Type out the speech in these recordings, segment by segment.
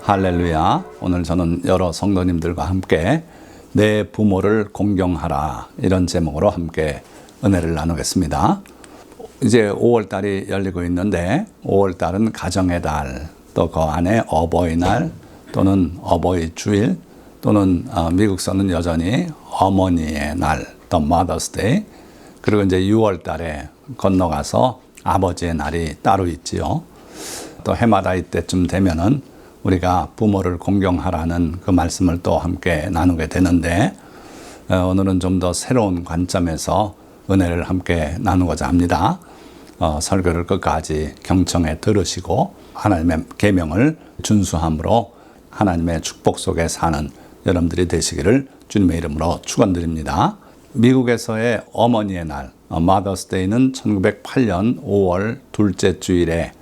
할렐루야. 오늘 저는 여러 성도님들과 함께 내 부모를 공경하라 이런 제목으로 함께 은혜를 나누겠습니다. 이제 5월달이 열리고 있는데 5월달은 가정의 달, 또 그 안에 어버이날 또는 어버이 주일 또는 미국서는 여전히 어머니의 날, 또 Mother's Day, 그리고 이제 6월달에 건너가서 아버지의 날이 따로 있지요. 또 해마다 이때쯤 되면은 우리가 부모를 공경하라는 그 말씀을 또 함께 나누게 되는데 오늘은 좀 더 새로운 관점에서 은혜를 함께 나누고자 합니다. 설교를 끝까지 경청해 들으시고 하나님의 계명을 준수함으로 하나님의 축복 속에 사는 여러분들이 되시기를 주님의 이름으로 축원드립니다. 미국에서의 어머니의 날, Mother's Day는 1908년 5월 둘째 주일에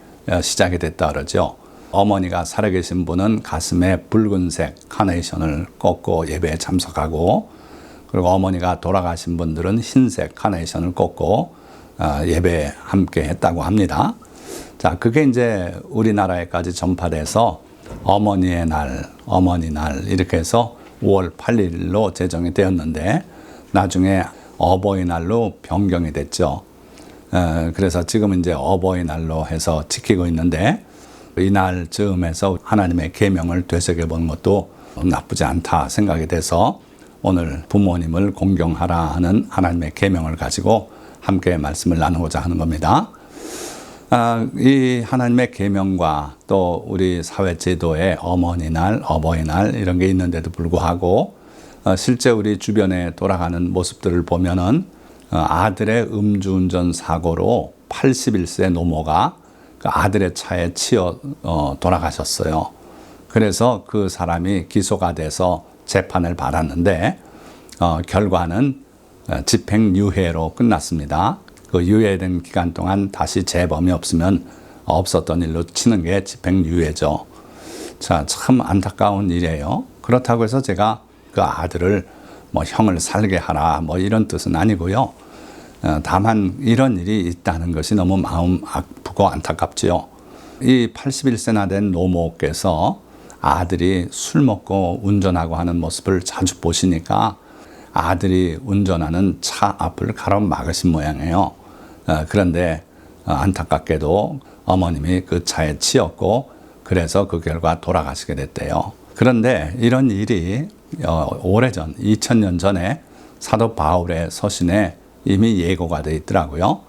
시작이 됐다 그러죠. 어머니가 살아계신 분은 가슴에 붉은색 카네이션을 꽂고 예배에 참석하고, 그리고 어머니가 돌아가신 분들은 흰색 카네이션을 꽂고 예배에 함께 했다고 합니다. 자, 그게 이제 우리나라에까지 전파돼서 어머니의 날, 어머니 날 이렇게 해서 5월 8일로 제정이 되었는데 나중에 어버이날로 변경이 됐죠. 그래서 지금은 이제 어버이날로 해서 지키고 있는데 이날 즈음에서 하나님의 계명을 되새겨보는 것도 나쁘지 않다 생각이 돼서 오늘 부모님을 공경하라 하는 하나님의 계명을 가지고 함께 말씀을 나누고자 하는 겁니다. 이 하나님의 계명과 또 우리 사회 제도에 어머니날, 어버이날 이런 게 있는데도 불구하고 실제 우리 주변에 돌아가는 모습들을 보면은 아들의 음주운전 사고로 81세 노모가 그 아들의 차에 치여 돌아가셨어요. 그래서 그 사람이 기소가 돼서 재판을 받았는데 결과는 집행유예로 끝났습니다. 그 유예된 기간 동안 다시 재범이 없으면 없었던 일로 치는 게 집행유예죠. 자, 참 안타까운 일이에요. 그렇다고 해서 제가 그 아들을 형을 살게 하라 이런 뜻은 아니고요. 다만 이런 일이 있다는 것이 너무 마음 아프고 안타깝지요. 이 81세나 된 노모께서 아들이 술 먹고 운전하고 하는 모습을 자주 보시니까 아들이 운전하는 차 앞을 가로막으신 모양이에요. 그런데 안타깝게도 어머님이 그 차에 치였고 그래서 그 결과 돌아가시게 됐대요. 그런데 이런 일이 오래전 2000년 전에 사도 바울의 서신에 이미 예고가 되어 있더라고요.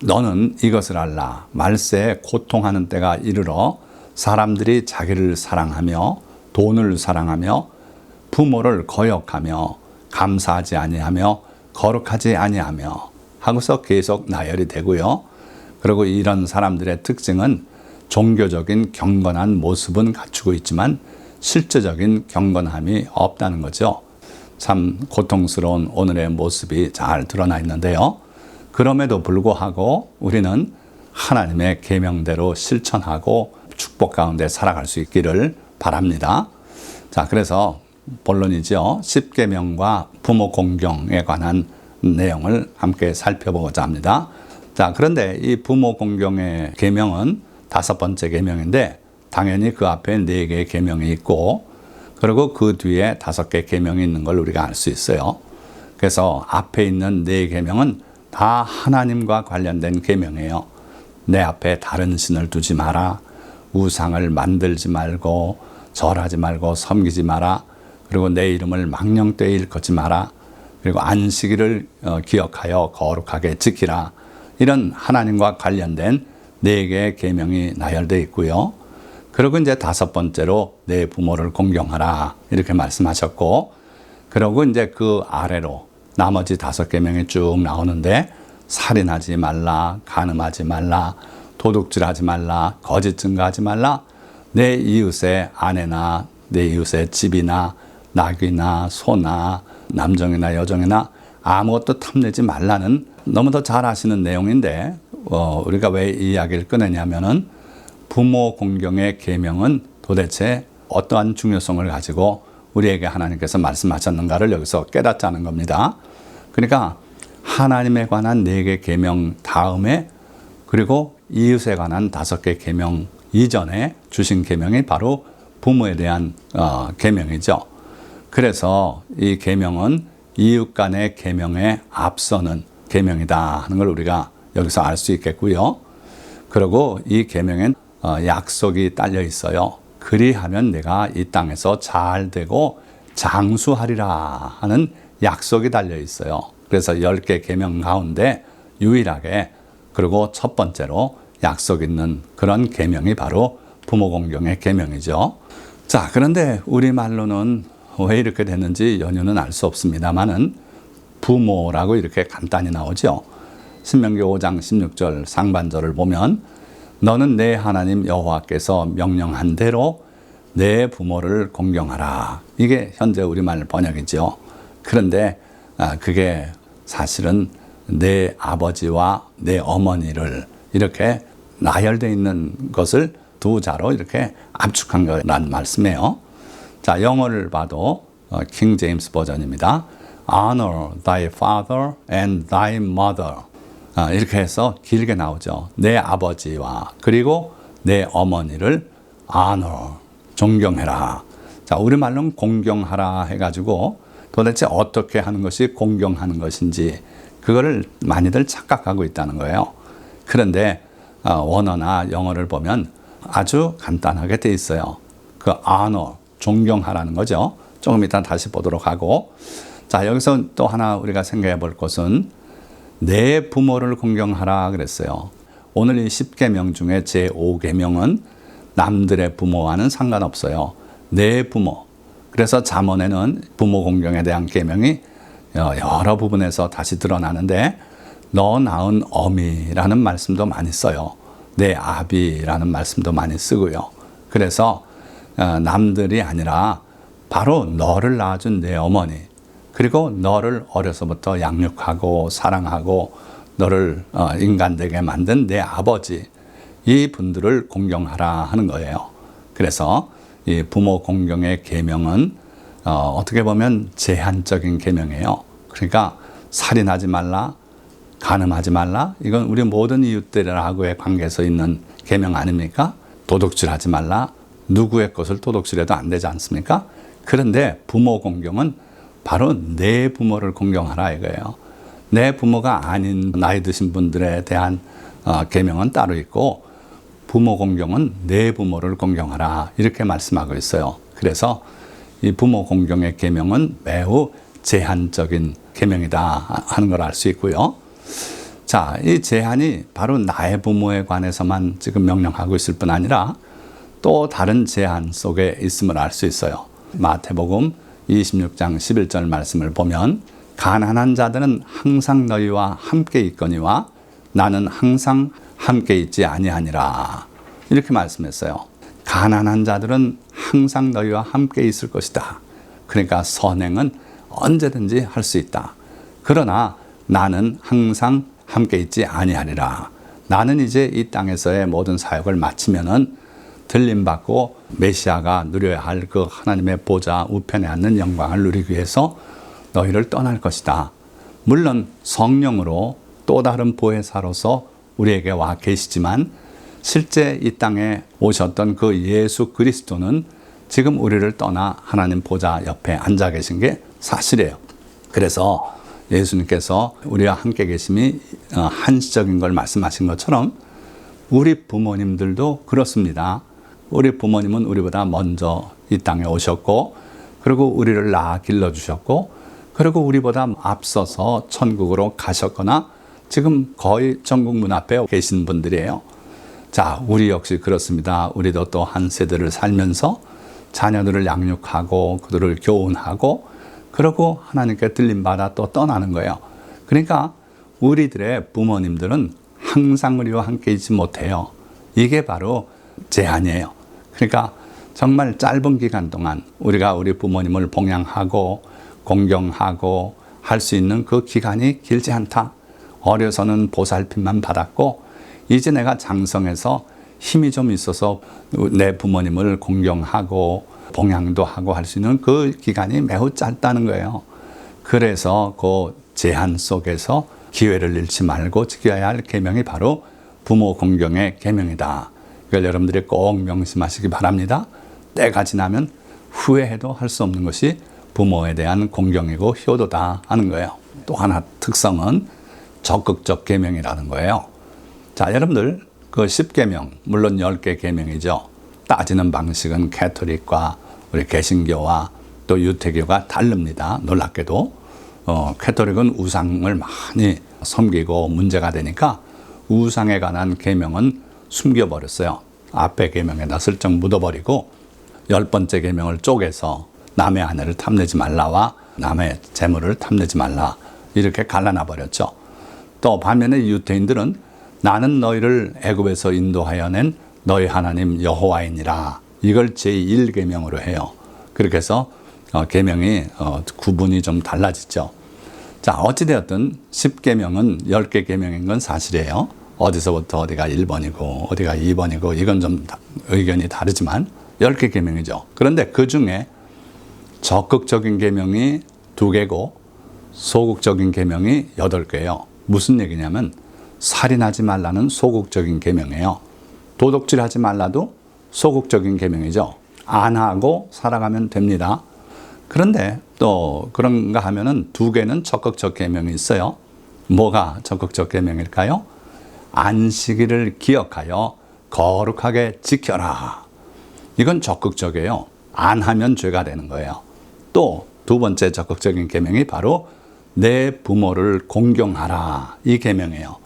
너는 이것을 알라. 말세에 고통하는 때가 이르러 사람들이 자기를 사랑하며 돈을 사랑하며 부모를 거역하며 감사하지 아니하며 거룩하지 아니하며 하고서 계속 나열이 되고요. 그리고 이런 사람들의 특징은 종교적인 경건한 모습은 갖추고 있지만 실제적인 경건함이 없다는 거죠. 참 고통스러운 오늘의 모습이 잘 드러나 있는데요. 그럼에도 불구하고 우리는 하나님의 계명대로 실천하고 축복 가운데 살아갈 수 있기를 바랍니다. 자, 그래서 본론이죠. 10계명과 부모 공경에 관한 내용을 함께 살펴보고자 합니다. 자, 그런데 이 부모 공경의 계명은 5번째 계명인데 당연히 그 앞에 4개의 계명이 있고 그리고 그 뒤에 5개 계명이 있는 걸 우리가 알 수 있어요. 그래서 앞에 있는 4계명은 다 하나님과 관련된 계명이에요. 내 앞에 다른 신을 두지 마라. 우상을 만들지 말고 절하지 말고 섬기지 마라. 그리고 내 이름을 망령되이 일컫지 마라. 그리고 안식일을 기억하여 거룩하게 지키라. 이런 하나님과 관련된 4개의 계명이 나열되어 있고요. 그리고 이제 5번째로 내 부모를 공경하라 이렇게 말씀하셨고, 그리고 이제 그 아래로 나머지 5계명이 쭉 나오는데 살인하지 말라, 간음하지 말라, 도둑질하지 말라, 거짓 증거하지 말라, 내 이웃의 아내나 내 이웃의 집이나 낙이나 소나 남정이나 여정이나 아무것도 탐내지 말라는 너무도 잘 아시는 내용인데 우리가 왜 이 이야기를 꺼내냐면은 부모 공경의 계명은 도대체 어떠한 중요성을 가지고 우리에게 하나님께서 말씀하셨는가를 여기서 깨닫자는 겁니다. 그러니까 하나님에 관한 4개 계명 다음에 그리고 이웃에 관한 5개 계명 이전에 주신 계명이 바로 부모에 대한 계명이죠. 그래서 이 계명은 이웃 간의 계명에 앞서는 계명이다 하는 걸 우리가 여기서 알 수 있겠고요. 그리고 이 계명엔 약속이 딸려 있어요. 그리하면 내가 이 땅에서 잘 되고 장수하리라 하는 약속이 달려 있어요. 그래서 10개 계명 가운데 유일하게 그리고 첫 번째로 약속 있는 그런 계명이 바로 부모 공경의 계명이죠. 자, 그런데 우리말로는 왜 이렇게 됐는지 연유는 알 수 없습니다만은 부모라고 이렇게 간단히 나오죠. 신명기 5장 16절 상반절을 보면 너는 내 하나님 여호와께서 명령한 대로 내 부모를 공경하라. 이게 현재 우리말 번역이죠. 그런데 그게 사실은 내 아버지와 내 어머니를 이렇게 나열되어 있는 것을 두 자로 이렇게 압축한 거란 말씀이에요. 자, 영어를 봐도 킹 제임스 버전입니다. Honor thy father and thy mother. 이렇게 해서 길게 나오죠. 내 아버지와 그리고 내 어머니를 honor, 존경해라. 자, 우리말로는 공경하라 해가지고 도대체 어떻게 하는 것이 공경하는 것인지 그거를 많이들 착각하고 있다는 거예요. 그런데 원어나 영어를 보면 아주 간단하게 돼 있어요. 그 honor, 존경하라는 거죠. 조금 이따 다시 보도록 하고. 자, 여기서 또 하나 우리가 생각해 볼 것은 내 부모를 공경하라 그랬어요. 오늘 이 10계명 중에 제5계명은 남들의 부모와는 상관없어요. 내 부모. 그래서 잠언에는 부모 공경에 대한 계명이 여러 부분에서 다시 드러나는데 너 낳은 어미라는 말씀도 많이 써요. 내 아비라는 말씀도 많이 쓰고요. 그래서 남들이 아니라 바로 너를 낳아준 내 어머니 그리고 너를 어려서부터 양육하고 사랑하고 너를 인간되게 만든 내 아버지 이 분들을 공경하라 하는 거예요. 그래서 이 부모 공경의 계명은 어떻게 보면 제한적인 계명이에요. 그러니까 살인하지 말라, 간음하지 말라. 이건 우리 모든 이웃들하고의 관계에서 있는 계명 아닙니까? 도둑질하지 말라. 누구의 것을 도둑질해도 안 되지 않습니까? 그런데 부모 공경은 바로 내 부모를 공경하라 이거예요. 내 부모가 아닌 나이 드신 분들에 대한 계명은 따로 있고 부모 공경은 내 부모를 공경하라 이렇게 말씀하고 있어요. 그래서 이 부모 공경의 계명은 매우 제한적인 계명이다 하는 걸 알 수 있고요. 자, 이 제한이 바로 나의 부모에 관해서만 지금 명령하고 있을 뿐 아니라 또 다른 제한 속에 있음을 알 수 있어요. 마태복음 26장 11절 말씀을 보면 가난한 자들은 항상 너희와 함께 있거니와 나는 항상 함께 있지 아니하니라 이렇게 말씀했어요. 가난한 자들은 항상 너희와 함께 있을 것이다. 그러니까 선행은 언제든지 할 수 있다. 그러나 나는 항상 함께 있지 아니하리라. 나는 이제 이 땅에서의 모든 사역을 마치면은 들림받고 메시아가 누려야 할 그 하나님의 보좌 우편에 앉는 영광을 누리기 위해서 너희를 떠날 것이다. 물론 성령으로 또 다른 보혜사로서 우리에게 와 계시지만 실제 이 땅에 오셨던 그 예수 그리스도는 지금 우리를 떠나 하나님 보좌 옆에 앉아 계신 게 사실이에요. 그래서 예수님께서 우리와 함께 계심이 한시적인 걸 말씀하신 것처럼 우리 부모님들도 그렇습니다. 우리 부모님은 우리보다 먼저 이 땅에 오셨고 그리고 우리를 낳아 길러주셨고 그리고 우리보다 앞서서 천국으로 가셨거나 지금 거의 천국 문 앞에 계신 분들이에요. 자, 우리 역시 그렇습니다. 우리도 또 한 세대를 살면서 자녀들을 양육하고 그들을 교훈하고 그러고 하나님께 들림받아 또 떠나는 거예요. 그러니까 우리들의 부모님들은 항상 우리와 함께 있지 못해요. 이게 바로 제한이에요. 그러니까 정말 짧은 기간 동안 우리가 우리 부모님을 봉양하고 공경하고 할 수 있는 그 기간이 길지 않다. 어려서는 보살핌만 받았고 이제 내가 장성해서 힘이 좀 있어서 내 부모님을 공경하고 봉양도 하고 할 수 있는 그 기간이 매우 짧다는 거예요. 그래서 그 제한 속에서 기회를 잃지 말고 지켜야 할 계명이 바로 부모 공경의 계명이다. 이걸 여러분들이 꼭 명심하시기 바랍니다. 때가 지나면 후회해도 할 수 없는 것이 부모에 대한 공경이고 효도다 하는 거예요. 또 하나 특성은 적극적 계명이라는 거예요. 자, 여러분들 그 10계명, 물론 10개 계명이죠. 따지는 방식은 캐톨릭과 우리 개신교와 또 유태교가 다릅니다. 놀랍게도 캐톨릭은 우상을 많이 섬기고 문제가 되니까 우상에 관한 계명은 숨겨버렸어요. 앞에 계명에다 슬쩍 묻어버리고 10번째 계명을 쪼개서 남의 아내를 탐내지 말라와 남의 재물을 탐내지 말라 이렇게 갈라놔 버렸죠. 또 반면에 유태인들은 나는 너희를 애굽에서 인도하여 낸 너희 하나님 여호와이니라 이걸 제1계명으로 해요. 그렇게 해서 계명이 구분이 좀 달라지죠. 자, 어찌되었든 10계명은 10개 계명인 건 사실이에요. 어디서부터 어디가 1번이고 어디가 2번이고 이건 좀 의견이 다르지만 10개 계명이죠. 그런데 그 중에 적극적인 계명이 2개고 소극적인 계명이 8개예요. 무슨 얘기냐면 살인하지 말라는 소극적인 계명이에요. 도둑질하지 말라도 소극적인 계명이죠. 안 하고 살아가면 됩니다. 그런데 또 그런가 하면은 2개는 적극적 계명이 있어요. 뭐가 적극적 계명일까요? 안식일을 기억하여 거룩하게 지켜라. 이건 적극적이에요. 안 하면 죄가 되는 거예요. 또 2번째 적극적인 계명이 바로 내 부모를 공경하라. 이 계명이에요.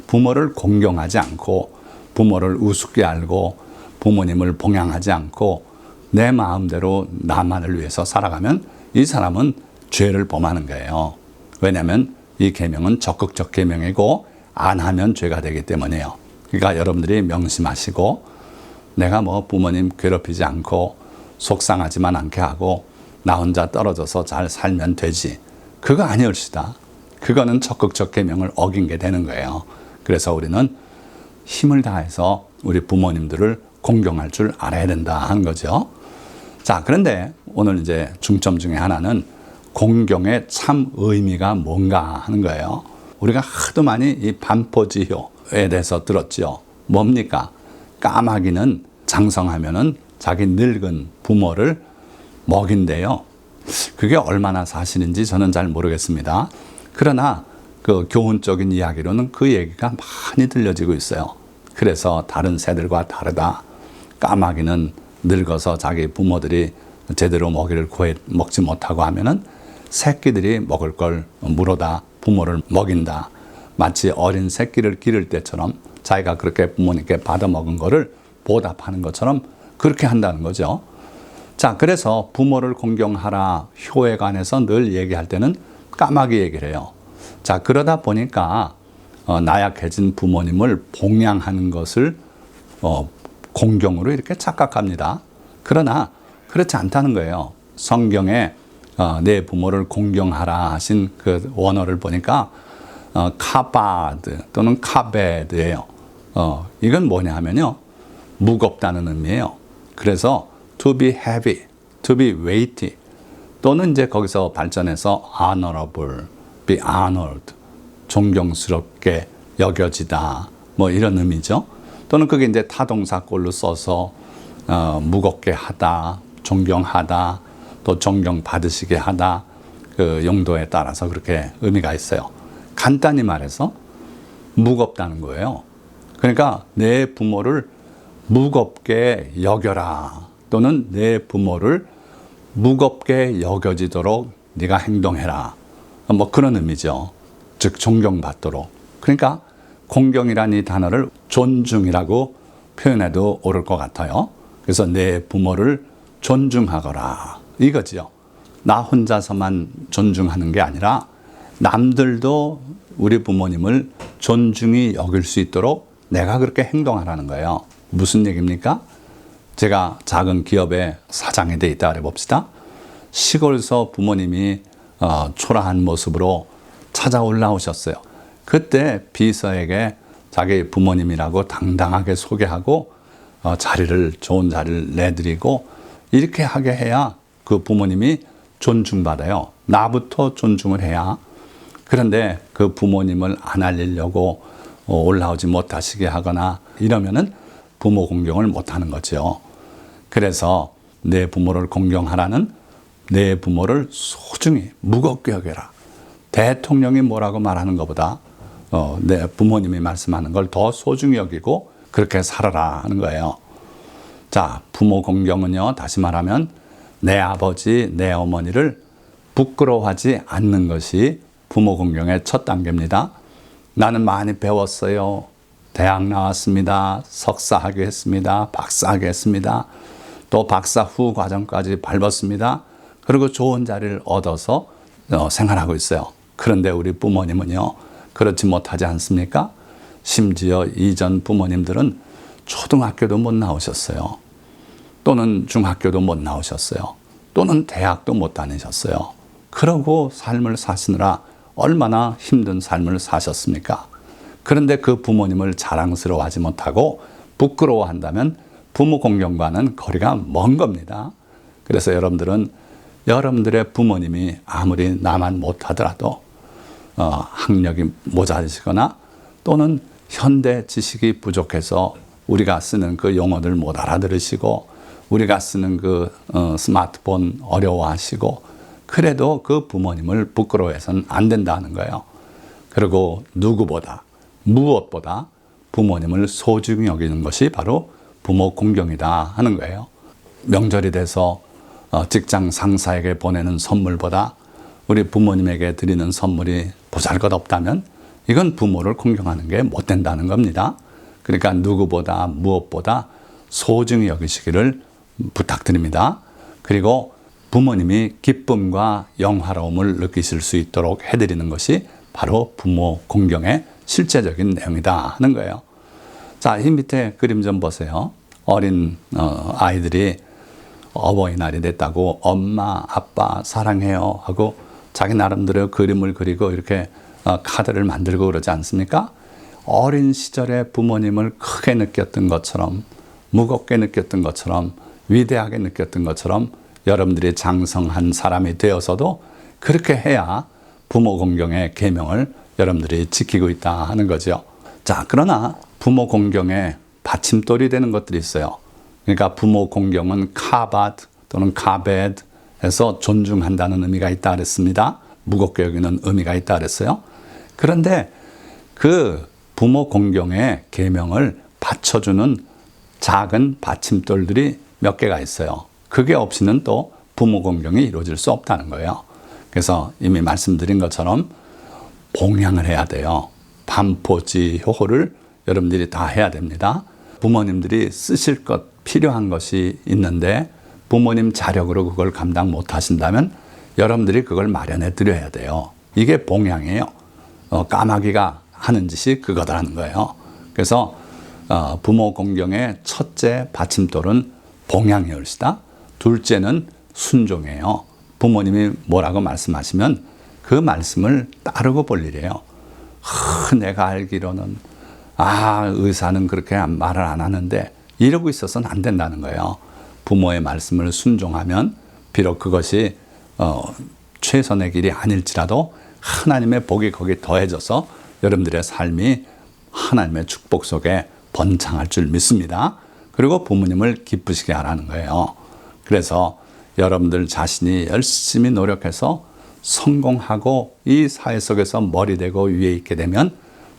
부모를 공경하지 않고 부모를 우습게 알고 부모님을 봉양하지 않고 내 마음대로 나만을 위해서 살아가면 이 사람은 죄를 범하는 거예요. 왜냐하면 이 계명은 적극적 계명이고 안 하면 죄가 되기 때문이에요. 그러니까 여러분들이 명심하시고 내가 뭐 부모님 괴롭히지 않고 속상하지만 않게 하고 나 혼자 떨어져서 잘 살면 되지. 그거 아니올시다. 그거는 적극적 계명을 어긴 게 되는 거예요. 그래서 우리는 힘을 다해서 우리 부모님들을 공경할 줄 알아야 된다 하는 거죠. 자, 그런데 오늘 이제 중점 중에 하나는 공경의 참 의미가 뭔가 하는 거예요. 우리가 하도 많이 이 반포지효에 대해서 들었죠. 뭡니까? 까마귀는 장성하면은 자기 늙은 부모를 먹인대요. 그게 얼마나 사실인지 저는 잘 모르겠습니다. 그러나 그 교훈적인 이야기로는 그 얘기가 많이 들려지고 있어요. 그래서 다른 새들과 다르다. 까마귀는 늙어서 자기 부모들이 제대로 먹이를 먹지 못하고 하면은 새끼들이 먹을 걸 물어다 부모를 먹인다. 마치 어린 새끼를 기를 때처럼 자기가 그렇게 부모님께 받아 먹은 거를 보답하는 것처럼 그렇게 한다는 거죠. 자, 그래서 부모를 공경하라 효에 관해서 늘 얘기할 때는 까마귀 얘기를 해요. 자, 그러다 보니까 나약해진 부모님을 봉양하는 것을 공경으로 이렇게 착각합니다. 그러나 그렇지 않다는 거예요. 성경에 내 부모를 공경하라 하신 그 원어를 보니까 카바드 또는 카베드예요. 이건 뭐냐 하면요. 무겁다는 의미예요. 그래서 to be heavy, to be weighty 또는 이제 거기서 발전해서 honorable, be honored, 존경스럽게 여겨지다 뭐 이런 의미죠. 또는 그게 이제 타동사꼴로 써서 무겁게 하다, 존경하다, 또 존경받으시게 하다 그 용도에 따라서 그렇게 의미가 있어요. 간단히 말해서 무겁다는 거예요. 그러니까 내 부모를 무겁게 여겨라 또는 내 부모를 무겁게 여겨지도록 네가 행동해라 뭐 그런 의미죠. 즉 존경받도록. 그러니까 공경이라는 이 단어를 존중이라고 표현해도 옳을 것 같아요. 그래서 내 부모를 존중하거라 이거지요. 나 혼자서만 존중하는 게 아니라 남들도 우리 부모님을 존중히 여길 수 있도록 내가 그렇게 행동하라는 거예요. 무슨 얘기입니까? 제가 작은 기업의 사장이 돼 있다 그래 봅시다. 시골에서 부모님이 초라한 모습으로 찾아 올라오셨어요. 그때 비서에게 자기 부모님이라고 당당하게 소개하고 좋은 자리를 내드리고 이렇게 하게 해야 그 부모님이 존중받아요. 나부터 존중을 해야. 그런데 그 부모님을 안 알리려고 올라오지 못하시게 하거나 이러면은 부모 공경을 못하는 거죠. 그래서 내 부모를 공경하라는 내 부모를 소중히 무겁게 여겨라. 대통령이 뭐라고 말하는 것보다 내 부모님이 말씀하는 걸 더 소중히 여기고 그렇게 살아라 하는 거예요. 자, 부모 공경은요, 다시 말하면 내 아버지, 내 어머니를 부끄러워하지 않는 것이 부모 공경의 첫 단계입니다. 나는 많이 배웠어요. 대학 나왔습니다. 석사학위 했습니다. 박사학위 했습니다. 또 박사 후 과정까지 밟았습니다. 그리고 좋은 자리를 얻어서 생활하고 있어요. 그런데 우리 부모님은요, 그렇지 못하지 않습니까? 심지어 이전 부모님들은 초등학교도 못 나오셨어요. 또는 중학교도 못 나오셨어요. 또는 대학도 못 다니셨어요. 그러고 삶을 사시느라 얼마나 힘든 삶을 사셨습니까? 그런데 그 부모님을 자랑스러워하지 못하고 부끄러워한다면 부모 공경과는 거리가 먼 겁니다. 그래서 여러분들은 여러분들의 부모님이 아무리 나만 못하더라도 학력이 모자르시거나 또는 현대 지식이 부족해서 우리가 쓰는 그 용어들 못 알아들으시고 우리가 쓰는 그 스마트폰 어려워하시고 그래도 그 부모님을 부끄러워해서는 안 된다는 거예요. 그리고 누구보다 무엇보다 부모님을 소중히 여기는 것이 바로 부모 공경이다 하는 거예요. 명절이 돼서 직장 상사에게 보내는 선물보다 우리 부모님에게 드리는 선물이 보잘것없다면 이건 부모를 공경하는 게 못 된다는 겁니다. 그러니까 누구보다 무엇보다 소중히 여기시기를 부탁드립니다. 그리고 부모님이 기쁨과 영화로움을 느끼실 수 있도록 해드리는 것이 바로 부모 공경의 실제적인 내용이다 하는 거예요. 자, 이 밑에 그림 좀 보세요. 어린 아이들이 어버이날이 됐다고 엄마, 아빠 사랑해요 하고 자기 나름대로 그림을 그리고 이렇게 카드를 만들고 그러지 않습니까? 어린 시절에 부모님을 크게 느꼈던 것처럼 무겁게 느꼈던 것처럼 위대하게 느꼈던 것처럼 여러분들이 장성한 사람이 되어서도 그렇게 해야 부모 공경의 계명을 여러분들이 지키고 있다 하는 거죠. 자, 그러나 부모 공경에 받침돌이 되는 것들이 있어요. 그러니까 부모 공경은 카바드 또는 카베드에서 존중한다는 의미가 있다 그랬습니다. 무겁게 여기는 의미가 있다 그랬어요. 그런데 그 부모 공경의 계명을 받쳐주는 작은 받침돌들이 몇 개가 있어요. 그게 없이는 또 부모 공경이 이루어질 수 없다는 거예요. 그래서 이미 말씀드린 것처럼 봉양을 해야 돼요. 반포지 효호를 여러분들이 다 해야 됩니다. 부모님들이 쓰실 것, 필요한 것이 있는데 부모님 자력으로 그걸 감당 못 하신다면 여러분들이 그걸 마련해 드려야 돼요. 이게 봉양이에요. 까마귀가 하는 짓이 그거다라는 거예요. 그래서 부모 공경의 첫째 받침돌은 봉양이 올시다. 둘째는 순종이에요. 부모님이 뭐라고 말씀하시면 그 말씀을 따르고 볼 일이에요. 내가 알기로는 의사는 그렇게 말을 안 하는데 이러고 있어서는 안 된다는 거예요. 부모의 말씀을 순종하면 비록 그것이 최선의 길이 아닐지라도 하나님의 복이 거기 더해져서 여러분들의 삶이 하나님의 축복 속에 번창할 줄 믿습니다. 그리고 부모님을 기쁘시게 하라는 거예요. 그래서 여러분들 자신이 열심히 노력해서 성공하고 이 사회 속에서 머리 대고 위에 있게 되면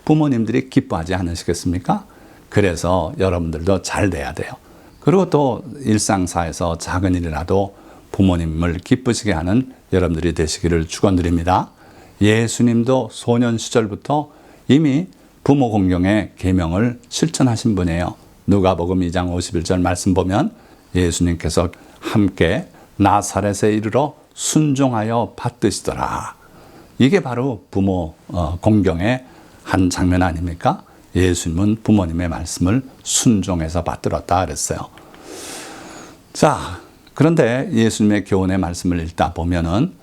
부모님들이 기뻐하지 않으시겠습니까? 그래서 여러분들도 잘 돼야 돼요. 그리고 또 일상사에서 작은 일이라도 부모님을 기쁘시게 하는 여러분들이 되시기를 축원드립니다. 예수님도 소년 시절부터 이미 부모 공경의 계명을 실천하신 분이에요. 누가복음 2장 51절 말씀 보면 예수님께서 함께 나사렛에 이르러 순종하여 받드시더라. 이게 바로 부모 공경의 한 장면 아닙니까? 예수님은 부모님의 말씀을 순종해서 받들었다 그랬어요. 자, 그런데 예수님의 교훈의 말씀을 읽다 보면은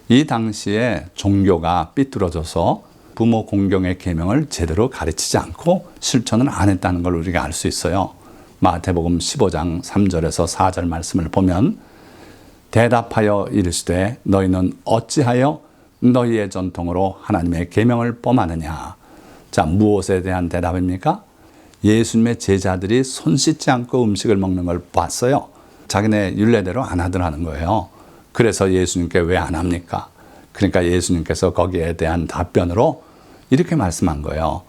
이 당시에 종교가 삐뚤어져서 부모 공경의 계명을 제대로 가르치지 않고 실천을 안 했다는 걸 우리가 알 수 있어요. 마태복음 15장 3절에서 4절 말씀을 보면 대답하여 이르시되 너희는 어찌하여 너희의 전통으로 하나님의 계명을 범하느냐. 자, 무엇에 대한 대답입니까? 예수님의 제자들이 손 씻지 않고 음식을 먹는 걸 봤어요. 자기네 율례대로 안 하더라는 거예요. 그래서 예수님께 왜 안 합니까? 그러니까 예수님께서 거기에 대한 답변으로 이렇게 말씀한 거예요.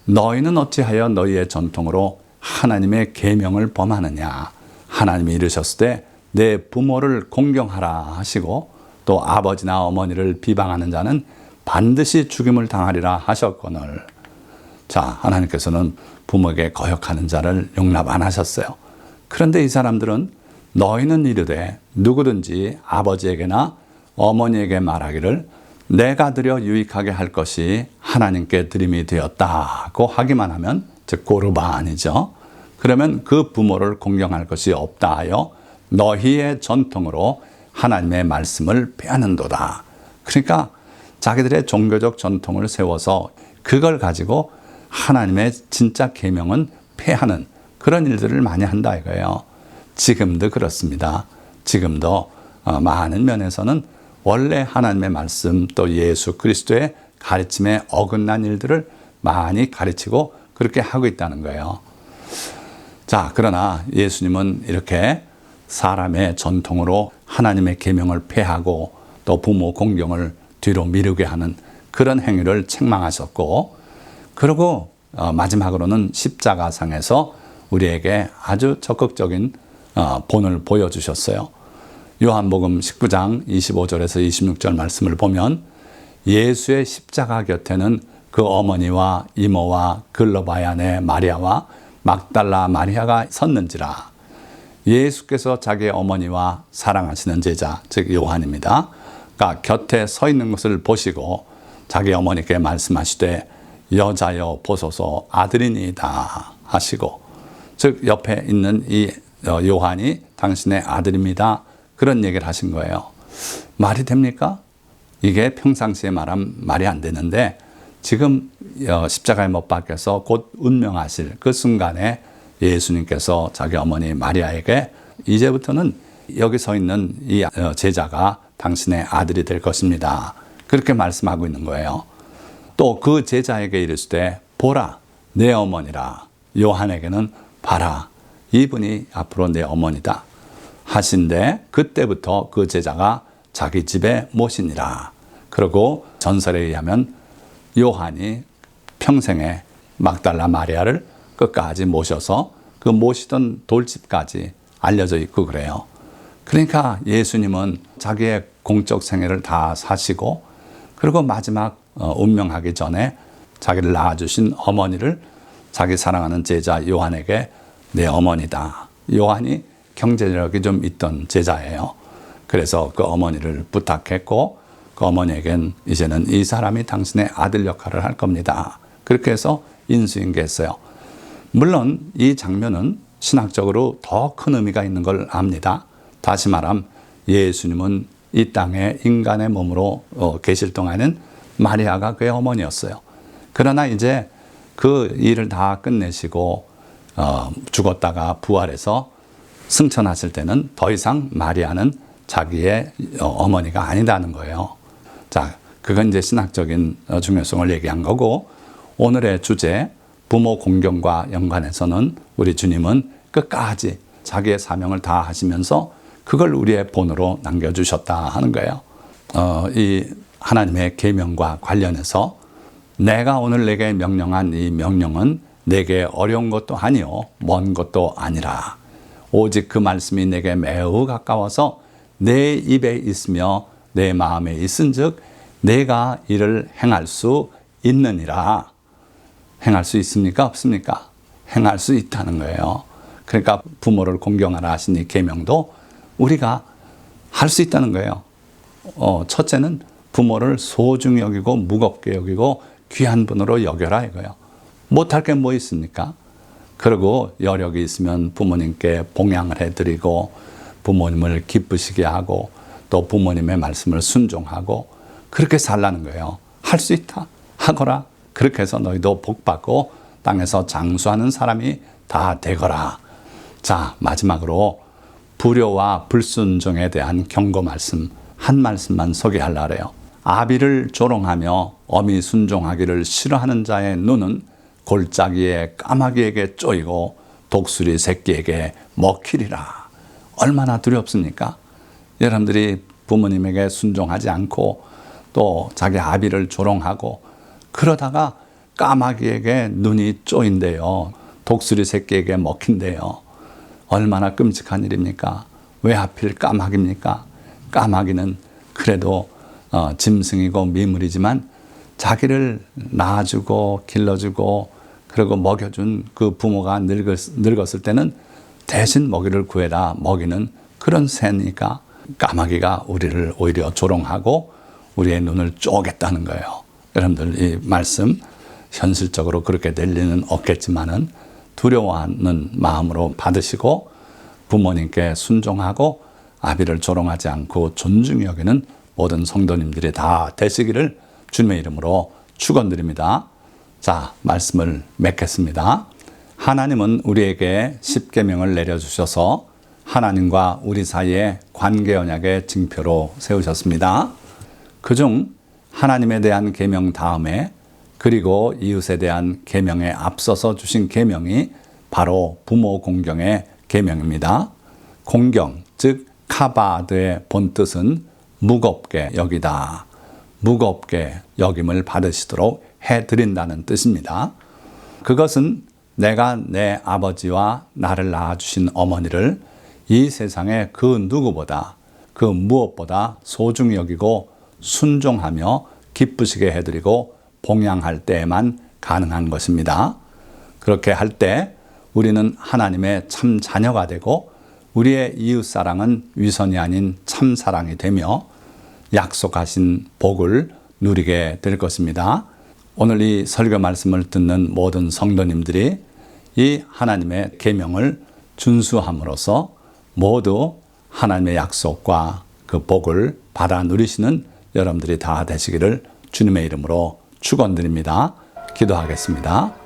너희는 어찌하여 너희의 전통으로 하나님의 계명을 범하느냐. 하나님이 이르셨을 때 내 부모를 공경하라 하시고 또 아버지나 어머니를 비방하는 자는 반드시 죽임을 당하리라 하셨거늘. 자, 하나님께서는 부모에게 거역하는 자를 용납 안 하셨어요. 그런데 이 사람들은 너희는 이르되 누구든지 아버지에게나 어머니에게 말하기를 내가 드려 유익하게 할 것이 하나님께 드림이 되었다고 하기만 하면, 즉 고르반이죠. 그러면 그 부모를 공경할 것이 없다 하여 너희의 전통으로 하나님의 말씀을 폐하는도다. 그러니까 자기들의 종교적 전통을 세워서 그걸 가지고 하나님의 진짜 계명은 폐하는 그런 일들을 많이 한다 이거예요. 지금도 그렇습니다. 지금도 많은 면에서는 원래 하나님의 말씀 또 예수 그리스도의 가르침에 어긋난 일들을 많이 가르치고 그렇게 하고 있다는 거예요. 자, 그러나 예수님은 이렇게 사람의 전통으로 하나님의 계명을 폐하고 또 부모 공경을 뒤로 미루게 하는 그런 행위를 책망하셨고, 그리고 마지막으로는 십자가상에서 우리에게 아주 적극적인 본을 보여주셨어요. 요한복음 19장 25절에서 26절 말씀을 보면 예수의 십자가 곁에는 그 어머니와 이모와 글로바의 아내 마리아와 막달라 마리아가 섰는지라. 예수께서 자기의 어머니와 사랑하시는 제자, 즉 요한입니다. 그러니까 곁에 서 있는 것을 보시고 자기 어머니께 말씀하시되 여자여 보소서 아들이니이다 하시고, 즉 옆에 있는 이 요한이 당신의 아들입니다. 그런 얘기를 하신 거예요. 말이 됩니까? 이게 평상시에 말하면 말이 안 되는데 지금 십자가에 못 박혀서 곧 운명하실 그 순간에 예수님께서 자기 어머니 마리아에게 이제부터는 여기 서 있는 이 제자가 당신의 아들이 될 것입니다. 그렇게 말씀하고 있는 거예요. 또 그 제자에게 이르시되 보라 내 어머니라. 요한에게는 봐라 이분이 앞으로 내 어머니다 하신데 그때부터 그 제자가 자기 집에 모시니라. 그리고 전설에 의하면 요한이 평생에 막달라 마리아를 끝까지 모셔서 그 모시던 돌집까지 알려져 있고 그래요. 그러니까 예수님은 자기의 공적 생애를 다 사시고 그리고 마지막 운명하기 전에 자기를 낳아주신 어머니를 자기 사랑하는 제자 요한에게 내 어머니다. 요한이 경제력이 좀 있던 제자예요. 그래서 그 어머니를 부탁했고 그 어머니에겐 이제는 이 사람이 당신의 아들 역할을 할 겁니다. 그렇게 해서 인수인계했어요. 물론 이 장면은 신학적으로 더 큰 의미가 있는 걸 압니다. 다시 말하면 예수님은 이 땅에 인간의 몸으로 계실 동안은 마리아가 그의 어머니였어요. 그러나 이제 그 일을 다 끝내시고 죽었다가 부활해서 승천하실 때는 더 이상 마리아는 자기의 어머니가 아니다는 거예요. 자, 그건 이제 신학적인 중요성을 얘기한 거고, 오늘의 주제 부모 공경과 연관해서는 우리 주님은 끝까지 자기의 사명을 다 하시면서 그걸 우리의 본으로 남겨주셨다 하는 거예요. 이 하나님의 계명과 관련해서 내가 오늘 내게 명령한 이 명령은 내게 어려운 것도 아니요 먼 것도 아니라 오직 그 말씀이 내게 매우 가까워서 내 입에 있으며 내 마음에 있은즉 내가 이를 행할 수 있느니라. 행할 수 있습니까? 없습니까? 행할 수 있다는 거예요. 그러니까 부모를 공경하라 하신 이 계명도 우리가 할 수 있다는 거예요. 첫째는 부모를 소중히 여기고 무겁게 여기고 귀한 분으로 여겨라 이거예요. 못할 게 뭐 있습니까? 그리고 여력이 있으면 부모님께 봉양을 해드리고 부모님을 기쁘시게 하고 또 부모님의 말씀을 순종하고 그렇게 살라는 거예요. 할 수 있다. 하거라. 그렇게 해서 너희도 복받고 땅에서 장수하는 사람이 다 되거라. 자, 마지막으로 불효와 불순종에 대한 경고 말씀 한 말씀만 소개하려고 해요. 아비를 조롱하며 어미 순종하기를 싫어하는 자의 눈은 골짜기에 까마귀에게 쪼이고 독수리 새끼에게 먹히리라. 얼마나 두렵습니까? 여러분들이 부모님에게 순종하지 않고 또 자기 아비를 조롱하고 그러다가 까마귀에게 눈이 쪼인대요. 독수리 새끼에게 먹힌대요. 얼마나 끔찍한 일입니까? 왜 하필 까마귀입니까? 까마귀는 그래도 짐승이고 미물이지만 자기를 낳아주고 길러주고 그리고 먹여준 그 부모가 늙었을 때는 대신 먹이를 구해라 먹이는 그런 새니까 까마귀가 우리를 오히려 조롱하고 우리의 눈을 쪼겠다는 거예요. 여러분들 이 말씀 현실적으로 그렇게 될 리는 없겠지만은 두려워하는 마음으로 받으시고 부모님께 순종하고 아비를 조롱하지 않고 존중히 여기는 모든 성도님들이 다 되시기를 주님의 이름으로 축원드립니다. 자, 말씀을 맺겠습니다. 하나님은 우리에게 십계명을 내려주셔서 하나님과 우리 사이의 관계 언약의 징표로 세우셨습니다. 그중 하나님에 대한 계명 다음에 그리고 이웃에 대한 계명에 앞서서 주신 계명이 바로 부모 공경의 계명입니다. 공경, 즉 카바드의 본뜻은 무겁게 여기다, 무겁게 여김을 받으시도록 해드린다는 뜻입니다. 그것은 내가 내 아버지와 나를 낳아주신 어머니를 이 세상의 그 누구보다 그 무엇보다 소중히 여기고 순종하며 기쁘시게 해드리고 봉양할 때에만 가능한 것입니다. 그렇게 할 때 우리는 하나님의 참 자녀가 되고 우리의 이웃사랑은 위선이 아닌 참사랑이 되며 약속하신 복을 누리게 될 것입니다. 오늘 이 설교 말씀을 듣는 모든 성도님들이 이 하나님의 계명을 준수함으로써 모두 하나님의 약속과 그 복을 받아 누리시는 여러분들이 다 되시기를 주님의 이름으로 축원드립니다. 기도하겠습니다.